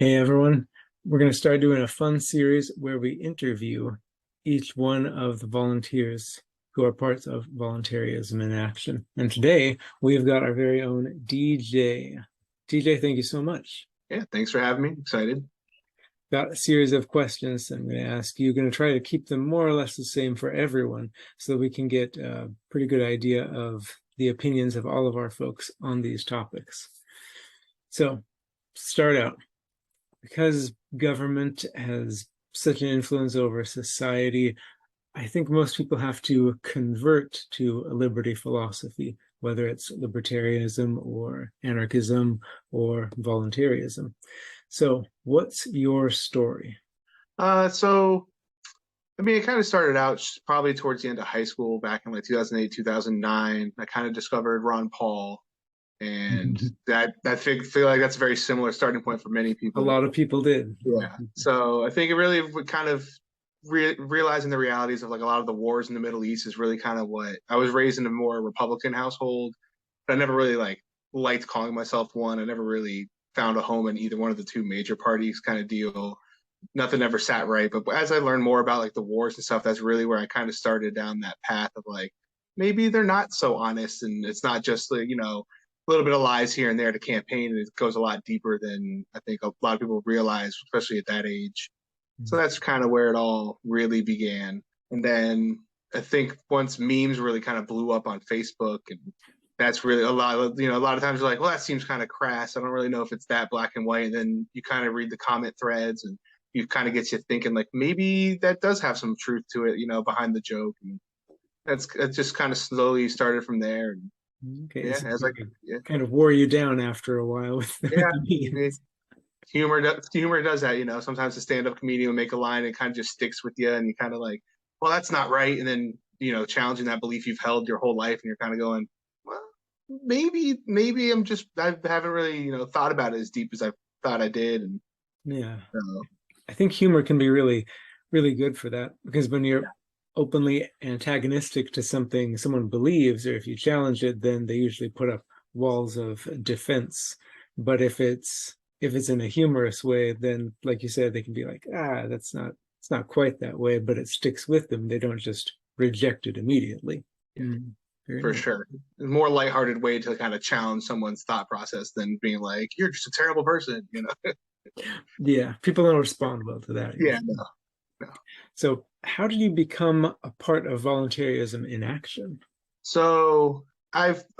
Hey everyone, we're going to start doing a fun series where we interview each one of the volunteers who are parts of Voluntaryism in Action. And today we've got our very own DJ. DJ, thank you so much. Yeah, thanks for having me. Excited. Got a series of questions I'm going to ask you. Going to try to keep them more or less the same for everyone so that we can get a pretty good idea of the opinions of all of our folks on these topics. So, start out. Because government has such an influence over society, I think most people have to convert to a liberty philosophy, whether it's libertarianism or anarchism or voluntarism. So what's your story? It kind of started out probably towards the end of high school back in like 2008, 2009. I kind of discovered Ron Paul, and I feel like that's a very similar starting point for many people. A lot of people did. Yeah. So I think it really would kind of realizing the realities of like a lot of the wars in the Middle East is really kind of what I was raised in a more Republican household, but I never really liked calling myself one. I never really found a home in either one of the two major parties kind of deal. Nothing ever sat right. But as I learned more about like the wars and stuff, that's really where I kind of started down that path of like, maybe they're not so honest, and it's not just like, a little bit of lies here and there to campaign, and it goes a lot deeper than I think a lot of people realize, especially at that age. So that's kind of where it all really began. And then I think once memes really kind of blew up on Facebook, and that's really a lot of, a lot of times you're like, well, that seems kind of crass. I don't really know if it's that black and white. And then you kind of read the comment threads, and you kind of gets you thinking like maybe that does have some truth to it, behind the joke. And it just kind of slowly started from there. And okay, yeah, so kind of wore you down after a while with memes. Humor does that, sometimes a stand-up comedian will make a line and kind of just sticks with you, and you kind of like, well, that's not right. And then challenging that belief you've held your whole life, and you're kind of going, well, maybe I haven't really thought about it as deep as I thought I did. And yeah, I think humor can be really, really good for that, because when you're openly antagonistic to something someone believes, or if you challenge it, then they usually put up walls of defense. But if it's in a humorous way, then like you said, they can be like, it's not quite that way, but it sticks with them. They don't just reject it immediately. For sure. A more lighthearted way to kind of challenge someone's thought process than being like, you're just a terrible person, Yeah, people don't respond well to that. Yeah, no. So how did you become a part of Voluntaryism in Action? So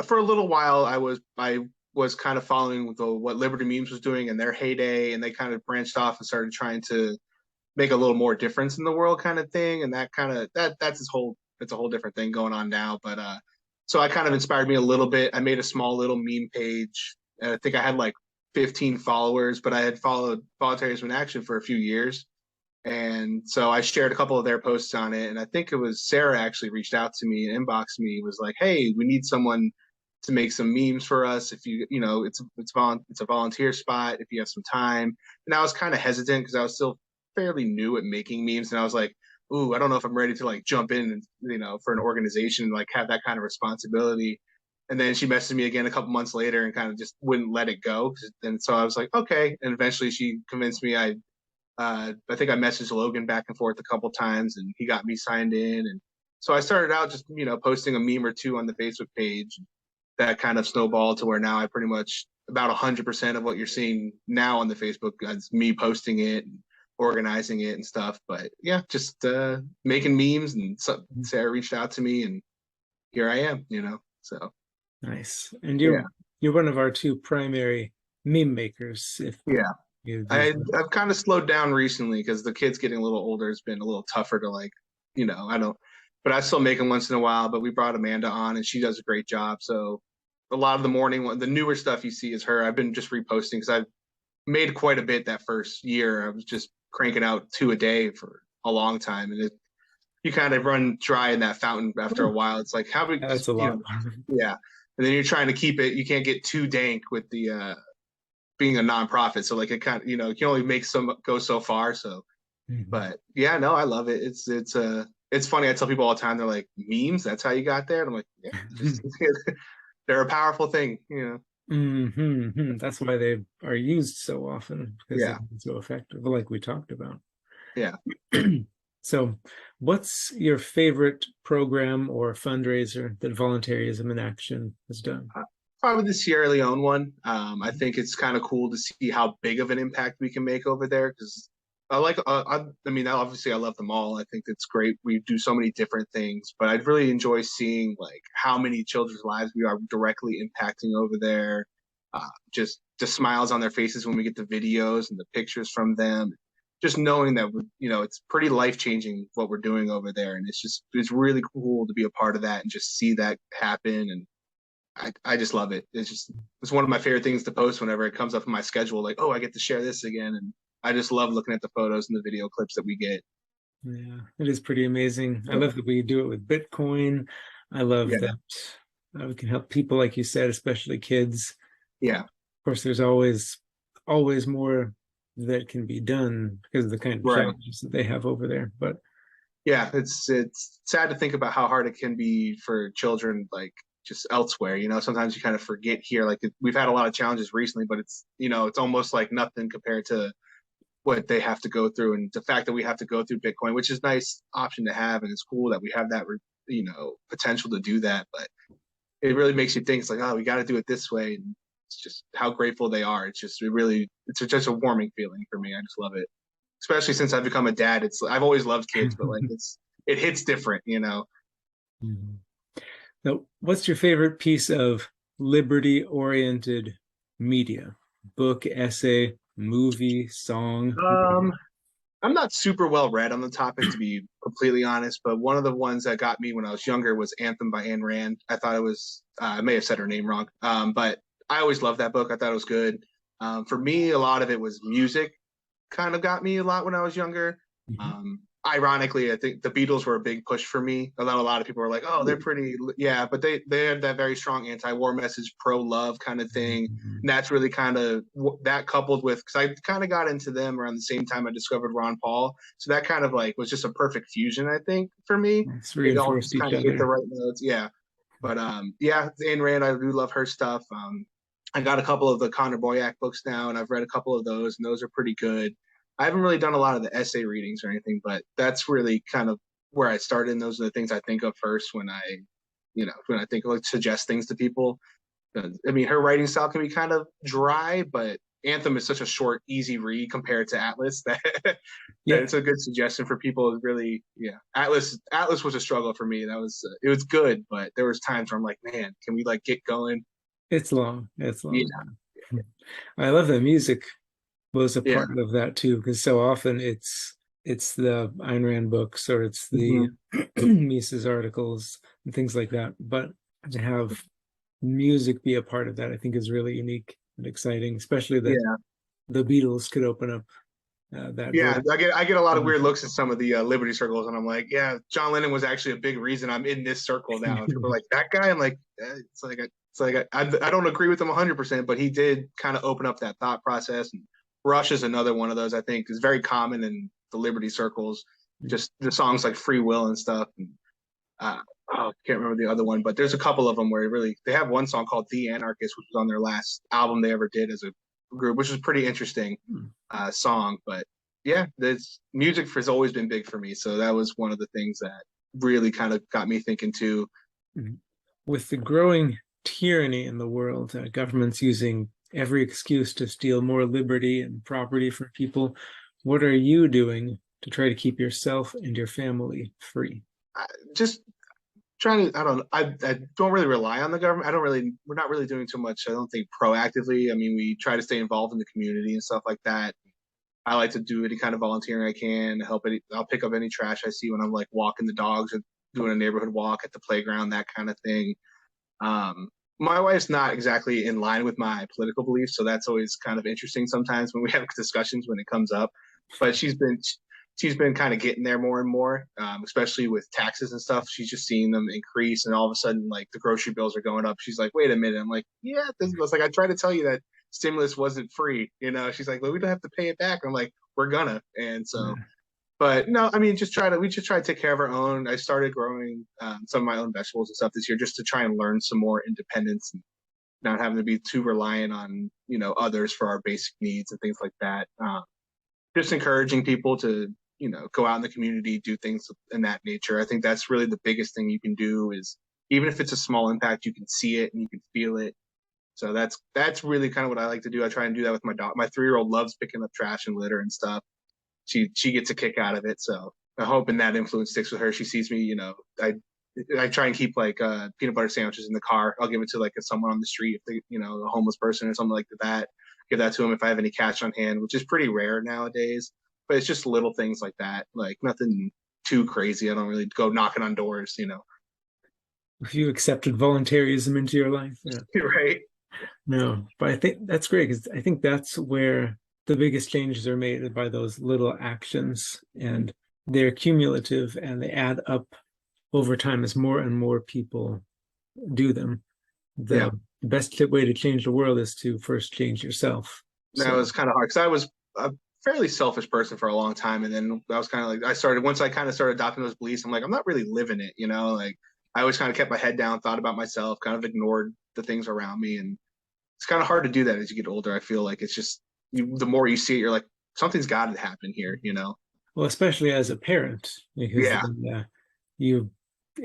for a little while, I was kind of following what Liberty Memes was doing in their heyday, and they kind of branched off and started trying to make a little more difference in the world kind of thing. And it's a whole different thing going on now. But so I kind of inspired me a little bit. I made a small little meme page, and I think I had like 15 followers, but I had followed Voluntaryism in Action for a few years. And so I shared a couple of their posts on it. And I think it was Sarah actually reached out to me and inboxed me, was like, hey, we need someone to make some memes for us. If it's a volunteer spot, if you have some time. And I was kind of hesitant because I was still fairly new at making memes. And I was like, ooh, I don't know if I'm ready to like jump in and, for an organization and like have that kind of responsibility. And then she messaged me again a couple months later and kind of just wouldn't let it go. And so I was like, okay. And eventually she convinced me. I think I messaged Logan back and forth a couple times, and he got me signed in. And so I started out just, posting a meme or two on the Facebook page. That kind of snowballed to where now I pretty much about 100% of what you're seeing now on the Facebook is me posting it and organizing it and stuff. But yeah, just making memes, and Sarah reached out to me, and here I am, so. Nice. And you're one of our two primary meme makers. I've kind of slowed down recently because the kids getting a little older has been a little tougher to but I still make them once in a while. But we brought Amanda on, and she does a great job. So a lot of the newer stuff you see is her. I've been just reposting because I've made quite a bit that first year. I was just cranking out 2 a day for a long time, and you kind of run dry in that fountain after a while. It's like, how big? That's a lot. Yeah, and then you're trying to keep it. You can't get too dank with the being a nonprofit. So like it kind of, you can only make go so far. So, but yeah, no, I love it. It's funny. I tell people all the time, they're like, memes, that's how you got there. And I'm like, yeah, they're a powerful thing, That's why they are used so often, because they're Yeah, so effective, like we talked about. yeah. So, what's your favorite program or fundraiser that Voluntaryism in Action has done? Probably the Sierra Leone one. I think it's kind of cool to see how big of an impact we can make over there because I like. I mean, obviously, I love them all. I think it's great. We do so many different things, but I'd really enjoy seeing like how many children's lives we are directly impacting over there. Just the smiles on their faces when we get the videos and the pictures from them. Just knowing that it's pretty life changing what we're doing over there, and it's really cool to be a part of that and just see that happen. And I just love it. It's one of my favorite things to post whenever it comes up in my schedule. Like, oh, I get to share this again, and I just love looking at the photos and the video clips that we get. Yeah, it is pretty amazing. I Yeah, love that we do it with Bitcoin. I love yeah, that we can help people, like you said, especially kids. yeah. Of course, there's always more that can be done because of the kind of Right. challenges that they have over there. But Yeah, it's sad to think about how hard it can be for children, like just elsewhere. Sometimes you kind of forget here. Like we've had a lot of challenges recently, but it's almost like nothing compared to what they have to go through, and the fact that we have to go through Bitcoin, which is a nice option to have, and it's cool that we have that potential to do that, but it really makes you think. It's like, oh, we got to do it this way. And it's just how grateful they are. It's just a warming feeling for me. I just love it, especially since I've become a dad. I've always loved kids, but like it hits different. Mhm. Now, what's your favorite piece of liberty-oriented media? Book, essay, movie, song, Um, I'm not super well read on the topic, to be completely honest, but one of the ones that got me when I was younger was Anthem by Ayn Rand. I thought it was, I may have said her name wrong, but I always loved that book. I thought it was good. For me, a lot of it was music, kind of got me a lot when I was younger. Mhm. Ironically, I think the Beatles were a big push for me. A lot of people were like, "Oh, they're pretty, yeah," but they have that very strong anti-war message, pro-love kind of thing. Mhm. And that's really kind of that coupled with because I kind of got into them around the same time I discovered Ron Paul, so that kind of like was just a perfect fusion, I think, for me. It's It all reinforced just each kind of hit the other. right notes, yeah. But yeah, Ayn Rand, I do love her stuff. I got a couple of the Connor Boyack books now, and I've read a couple of those, and those are pretty good. I haven't really done a lot of the essay readings or anything, but that's really kind of where I started. And those are the things I think of first when I think of like suggest things to people. I mean, her writing style can be kind of dry, but Anthem is such a short, easy read compared to Atlas that that Yeah, it's a good suggestion for people. Really, yeah. Atlas was a struggle for me. It was good, but there was times where I'm like, man, can we like get going? it's long. It's Yeah, long. I love that music was a yeah. part of that too, because so often it's the Ayn Rand books or it's the Hmm. Mises articles and things like that. But to have music be a part of that, I think is really unique and exciting, especially that Yeah. the Beatles could open up that door. Yeah, I get a lot of weird looks at some of the Liberty circles, and I'm like, yeah, John Lennon was actually a big reason I'm in this circle now. And people are like, that guy. I'm like, I don't agree with him 100%, but he did kind of open up that thought process. And Rush is another one of those I think is very common in the Liberty circles. Just the songs like Free Will and stuff. And uh, I can't remember the other one, but there's a couple of them where they have one song called The Anarchist, which was on their last album they ever did as a group, which was pretty interesting song. But yeah, this music has always been big for me. So that was one of the things that really kind of got me thinking too. With the growing tyranny in the world, governments using every excuse to steal more liberty and property from people, what are you doing to try to keep yourself and your family free? Just trying to, I don't really rely on the government. We're not really doing too much. I don't think proactively. I mean, we try to stay involved in the community and stuff like that. I like to do any kind of volunteering I can, I'll pick up any trash I see when I'm like walking the dogs or doing a neighborhood walk at the playground, that kind of thing. My wife's not exactly in line with my political beliefs, so that's always kind of interesting sometimes when we have discussions when it comes up. But she's been kind of getting there more and more, especially with taxes and stuff. She's just seeing them increase, and all of a sudden, like the grocery bills are going up. She's like, "Wait a minute!" I'm like, "Yeah, this was like I tried to tell you that stimulus wasn't free." She's like, "Well, we don't have to pay it back." I'm like, "We're gonna," and so Yeah. but no, I mean, we just try to take care of our own. I started growing some of my own vegetables and stuff this year just to try and learn some more independence. not having to be too reliant on, others for our basic needs and things like that. Just encouraging people to, go out in the community, do things in that nature. I think that's really the biggest thing you can do is, even if it's a small impact, you can see it and you can feel it. So that's really kind of what I like to do. I try and do that with my dog. My 3-year-old loves picking up trash and litter and stuff. She gets a kick out of it. So I'm hoping that influence sticks with her. She sees me, I try and keep like peanut butter sandwiches in the car. I'll give it to like someone on the street, if they, a homeless person or something like that. Give that to them if I have any cash on hand, which is pretty rare nowadays. But it's just little things like that, like nothing too crazy. I don't really go knocking on doors. If you accepted voluntarism into your life, yeah. Right? No, but I think that's great because I think that's where the biggest changes are made by those little actions, and they're cumulative and they add up over time as more and more people do them. Yeah. The best way to change the world is to first change yourself. That was kind of hard because I was a fairly selfish person for a long time, and then I was kind of like once I kind of started adopting those beliefs, I'm like, I'm not really living it. Like I always kind of kept my head down, thought about myself, kind of ignored the things around me, and it's kind of hard to do that as you get older. I feel like it's just the more you see it, you're like, something's got to happen here. Well, especially as a parent, because Yeah. you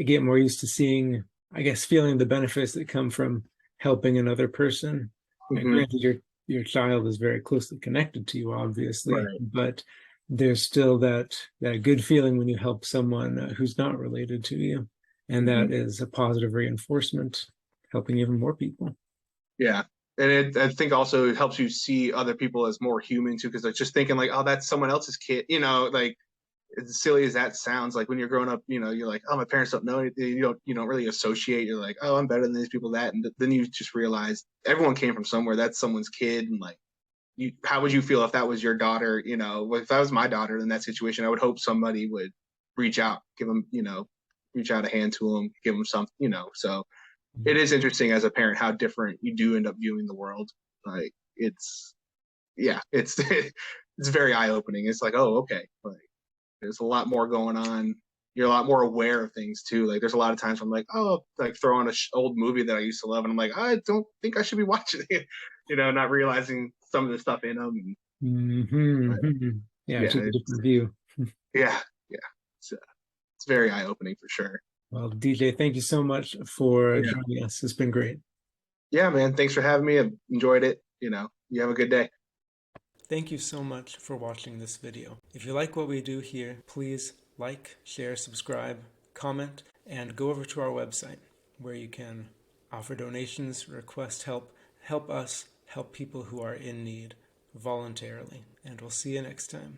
get more used to seeing, I guess, feeling the benefits that come from helping another person. And Mm-hmm. granted, your child is very closely connected to you, obviously, Right. but there's still that good feeling when you help someone who's not related to you, and Mm-hmm. that is a positive reinforcement, helping even more people. Yeah. And I think also it helps you see other people as more human too, because like just thinking like, oh, that's someone else's kid, like as silly as that sounds, like when you're growing up, you're like, oh, my parents don't know anything. You don't really associate. You're like, oh, I'm better than these people. That, and then you just realize everyone came from somewhere. That's someone's kid, and like, how would you feel if that was your daughter? If that was my daughter in that situation, I would hope somebody would reach out, give them, reach out a hand to them, give them something. So it is interesting as a parent how different you do end up viewing the world. Like yeah, it's it's very eye opening. It's like, oh, okay, like there's a lot more going on. You're a lot more aware of things too. Like there's a lot of times I'm like, oh, like throw on a old movie that I used to love, and I'm like, I don't think I should be watching it. Not realizing some of the stuff in them. Mm-hmm. Yeah, Yeah, just a different view. yeah, yeah. It's very eye opening for sure. Well, DJ, thank you so much for Yeah, joining us. It's been great. yeah, man. Thanks for having me. I enjoyed it. You have a good day. Thank you so much for watching this video. If you like what we do here, please like, share, subscribe, comment, and go over to our website where you can offer donations, request help us help people who are in need voluntarily. And we'll see you next time.